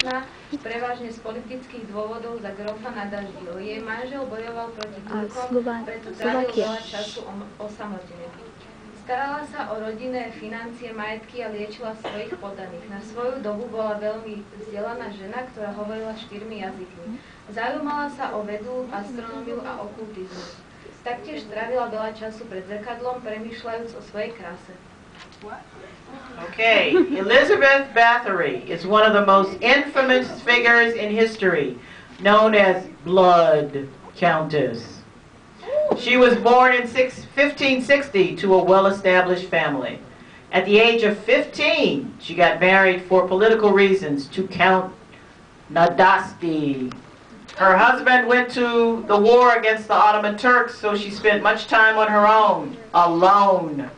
tehotná, prevažne z politických dôvodov za grofa nadaždil. Jej manžel bojoval proti Turkom, preto trávil veľa času osamotený. Starala sa o rodinné financie, majetky a liečila svojich poddaných. Na svoju dobu bola veľmi vzdelaná žena, ktorá hovorila 4 jazykmi. Zaujímala sa o vedu, astronómiu a okultizmus. Taktiež trávila veľa času pred zrkadlom, premýšľajúc o svojej kráse. Okay, Elizabeth Bathory is one of the most infamous figures in history, known as Blood Countess. She was born in 1560 to a well-established family. At the age of 15, she got married for political reasons to Count Nadasti. Her husband went to the war against the Ottoman Turks, so she spent much time on her own, alone.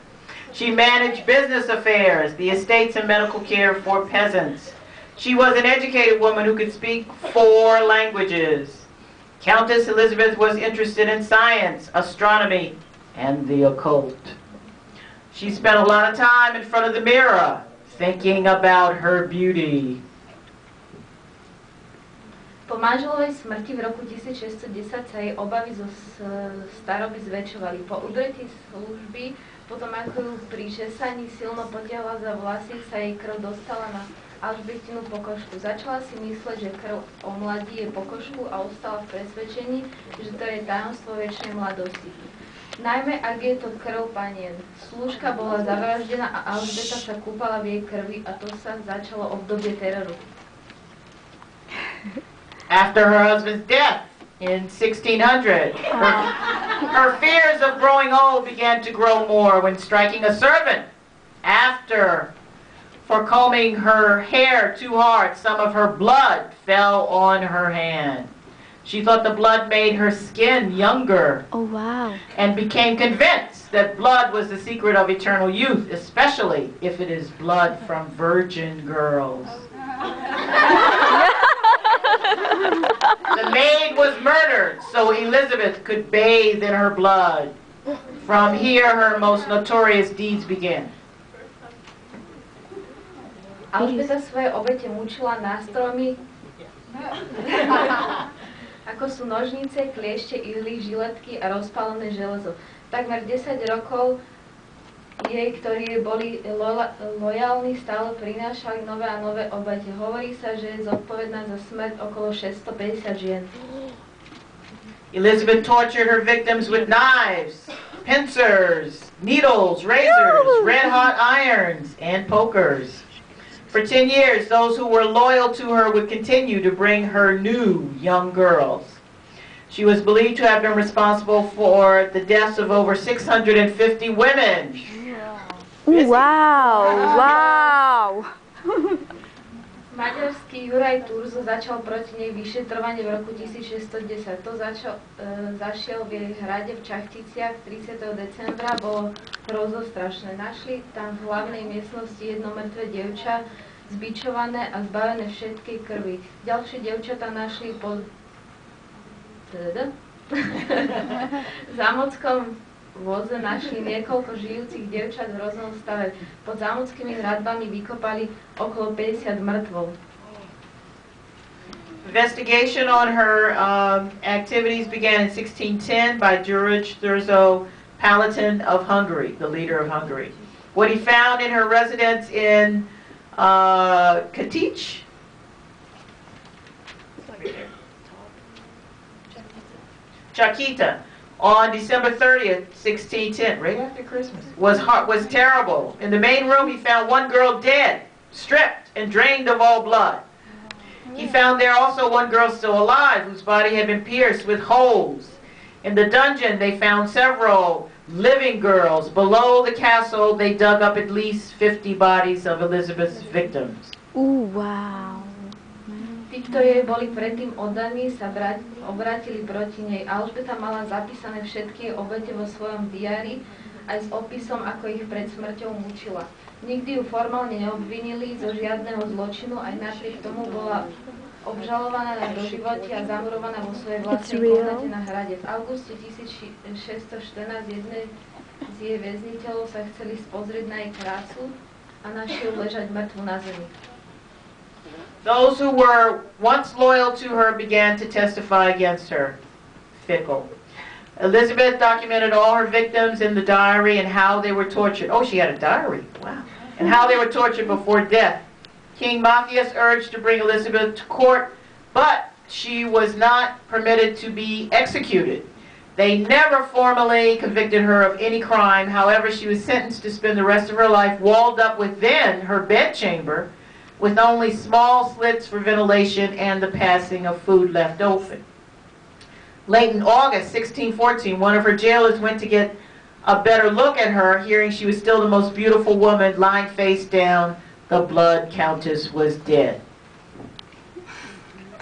She managed business affairs, the estates and medical care for peasants. She was an educated woman who could speak 4 languages. Countess Elizabeth was interested in science, astronomy, and the occult. She spent a lot of time in front of the mirror, thinking about her beauty. Po manželovej smrti v roku 1610 sa jej obavy zo staroby zväčšovali. Po udretí služby, potom ako ju pri žesaní silno potiahla za vlasy, sa jej krv dostala na Alžbetinu pokožku. Začala si mysleť, že krv omladí jej pokožku a ostala v presvedčení, že to je tajomstvo večnej mladosti. Najmä ak je to krv panien. Slúžka bola zavraždená a Alžbeta sa kúpala v jej krvi a to sa začalo obdobie teroru. After her husband's death in 1600, her fears of growing old began to grow more when striking a servant. For combing her hair too hard, some of her blood fell on her hand. She thought the blood made her skin younger. Oh, wow. And became convinced that blood was the secret of eternal youth, especially if it is blood from virgin girls. The maid was murdered so Elizabeth could bathe in her blood. From here, her most notorious deeds began. Alžbeta svoje obete mučila nástrojmi, ako sú nožnice, kliešte, ihly, žiletky a rozpálené železo. Takmer 10 rokov jej, ktorí boli lojálni, stále prinášali nové a nové obete. Hovorí sa, že je zodpovedná za smrť okolo 650 žien. Elizabeth tortured her victims with knives, pincers, needles, razors, red-hot irons, and pokers. For 10 years, those who were loyal to her would continue to bring her new young girls. She was believed to have been responsible for the deaths of over 650 women. Wow, wow. Maďarský Juraj Turzo začal proti nej vyšetrovanie v roku 1610. To zašiel v jej hrade v Čachticiach 30. decembra. Bolo rozostrašné. Našli tam v hlavnej miestnosti jedno mŕtve dievča, zbičované a zbavené všetkej krvi. Ďalšie dievčatá našli pod zámockom voze našli niekoľko žijúcich dievčat v hroznom stave. Pod zámockými hradbami vykopali okolo 50 mŕtvol. Investigation on her activities began in 1610 by George Thurzo Palatine of Hungary, the leader of Hungary. What he found in her residence in Katic, Chakita, on December 30th, 1610, right after Christmas, was terrible. In the main room, he found one girl dead, stripped and drained of all blood. He found there also one girl still alive, whose body had been pierced with holes. In the dungeon, they found several living girls. Below the castle, they dug up at least 50 bodies of Elizabeth's victims. Ooh, wow. Tí, ktorí boli predtým oddaní, sa obrátili proti nej. Alžbeta mala zapísané všetky obete vo svojom diári, aj s opisom, ako ich pred smrťou mučila. Nikdy ju formálne neobvinili zo žiadneho zločinu, aj napriek tomu bola obžalovaná na doživotie a zamurovaná vo svojej vlastnej komnate na hrade. V auguste 1614 jednej z jej väzniteľov sa chceli spozrieť na jej krásu a našli ju ležať mŕtvu na zemi. Those who were once loyal to her began to testify against her. Fickle. Elizabeth documented all her victims in the diary and how they were tortured. Oh, she had a diary. Wow. And how they were tortured before death. King Matthias urged to bring Elizabeth to court, but she was not permitted to be executed. They never formally convicted her of any crime. However, she was sentenced to spend the rest of her life walled up within her bedchamber with only small slits for ventilation and the passing of food left open. Late in August 1614, one of her jailers went to get a better look at her, hearing she was still the most beautiful woman, lying face down. The blood countess was dead.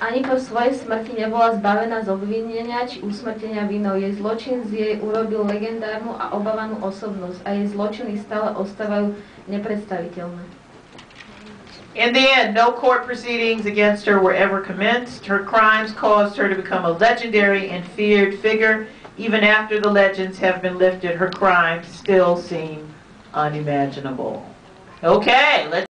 Ani po svojej smrti nebola zbavená z obvinenia či usmrtenia vinou. Jej zločin z jej urobil legendárnu a obávanú osobnosť a jej zločiny stále ostávajú nepredstaviteľné. In the end, no court proceedings against her were ever commenced. Her crimes caused her to become a legendary and feared figure. Even after the legends have been lifted, her crimes still seem unimaginable. Okay, let's